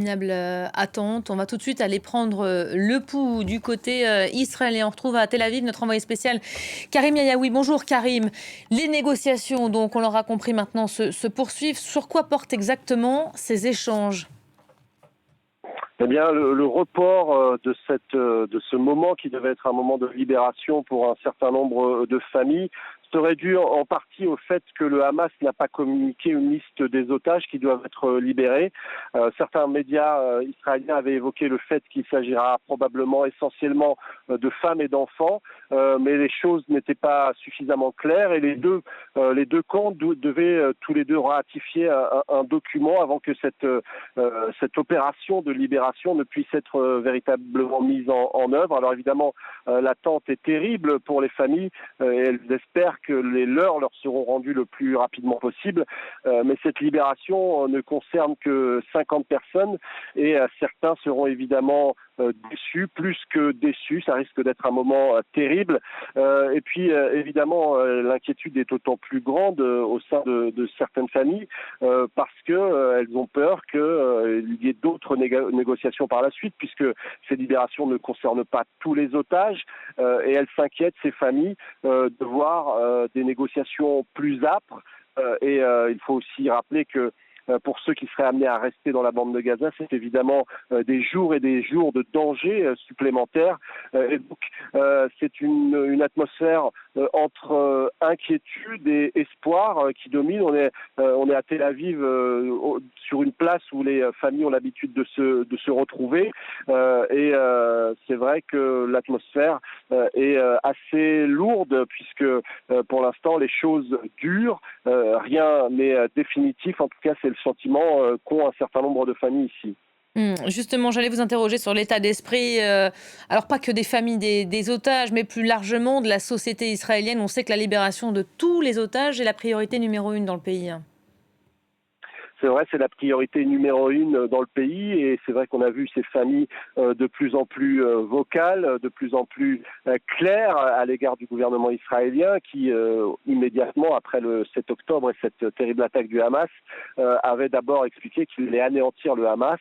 Interminable, attente. On va tout de suite aller prendre, le pouls du côté, israélien. On retrouve à Tel Aviv notre envoyé spécial Karim Yayaoui. Bonjour Karim. Les négociations donc, on l'aura compris maintenant, se poursuivent. Sur quoi portent exactement ces échanges? Eh bien, le report de ce moment qui devait être un moment de libération pour un certain nombre de familles serait dû en partie au fait que le Hamas n'a pas communiqué une liste des otages qui doivent être libérés. Certains médias israéliens avaient évoqué le fait qu'il s'agira probablement essentiellement de femmes et d'enfants, mais les choses n'étaient pas suffisamment claires et les deux camps devaient tous les deux ratifier un document avant que cette opération de libération ne puisse être véritablement mise en œuvre. Alors évidemment, l'attente est terrible pour les familles et elles espèrent que les leurs leur seront rendus le plus rapidement possible. Mais cette libération ne concerne que 50 personnes et certains seront évidemment déçus, plus que déçus. Ça risque d'être un moment terrible. Et puis évidemment, l'inquiétude est d'autant plus grande au sein de certaines familles parce que elles ont peur qu'il y ait d'autres négociations par la suite, puisque ces libérations ne concernent pas tous les otages et elles s'inquiètent, ces familles, de voir des négociations plus âpres. Il faut aussi rappeler que pour ceux qui seraient amenés à rester dans la bande de Gaza, c'est évidemment des jours et des jours de danger supplémentaires. Et donc, c'est une atmosphère entre inquiétude et espoir qui domine. On est à Tel Aviv, sur une place où les familles ont l'habitude de se retrouver. C'est vrai que l'atmosphère est assez lourde, puisque pour l'instant, les choses durent. Rien n'est définitif. En tout cas, c'est le sentiment qu'ont un certain nombre de familles ici. Justement, j'allais vous interroger sur l'état d'esprit, alors pas que des familles des otages, mais plus largement de la société israélienne. On sait que la libération de tous les otages est la priorité numéro 1 dans le pays, hein. C'est vrai, c'est la priorité numéro 1 dans le pays et c'est vrai qu'on a vu ces familles de plus en plus vocales, de plus en plus claires à l'égard du gouvernement israélien qui, immédiatement après le 7 octobre et cette terrible attaque du Hamas, avait d'abord expliqué qu'il allait anéantir le Hamas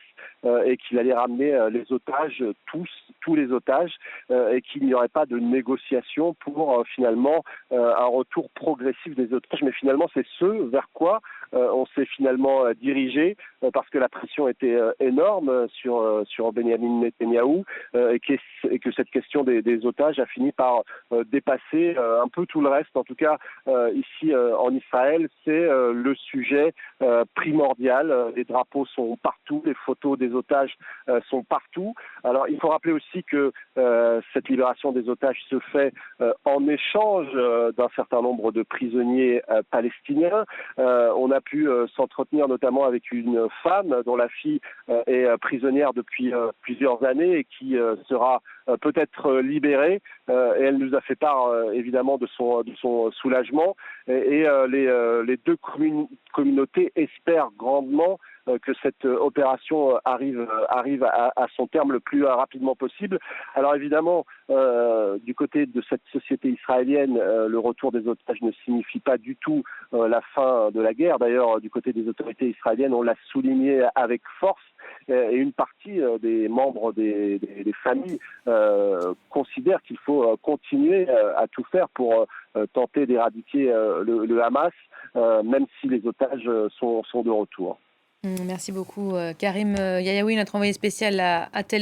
et qu'il allait ramener les otages, tous les otages, et qu'il n'y aurait pas de négociation pour finalement un retour progressif des otages. Mais finalement, c'est ce vers quoi on s'est finalement dirigé parce que la pression était énorme sur Benyamin Netanyahou et que cette question des otages a fini par dépasser un peu tout le reste. En tout cas, ici en Israël, c'est le sujet primordial. Les drapeaux sont partout, les photos des otages sont partout. Alors, il faut rappeler aussi que cette libération des otages se fait en échange d'un certain nombre de prisonniers palestiniens. On a pu s'entretenir notamment avec une femme dont la fille est prisonnière depuis plusieurs années et qui sera peut-être libérée. Et elle nous a fait part évidemment de son soulagement. Les deux communautés espèrent grandement que cette opération arrive à son terme le plus rapidement possible. Alors évidemment, du côté de cette société israélienne, le retour des otages ne signifie pas du tout la fin de la guerre. D'ailleurs, du côté des autorités israéliennes, on l'a souligné avec force. Et une partie des membres des familles considèrent qu'il faut continuer à tout faire pour tenter d'éradiquer le Hamas, même si les otages sont de retour. Merci beaucoup, Karim Yayaoui, notre envoyé spécial à Tel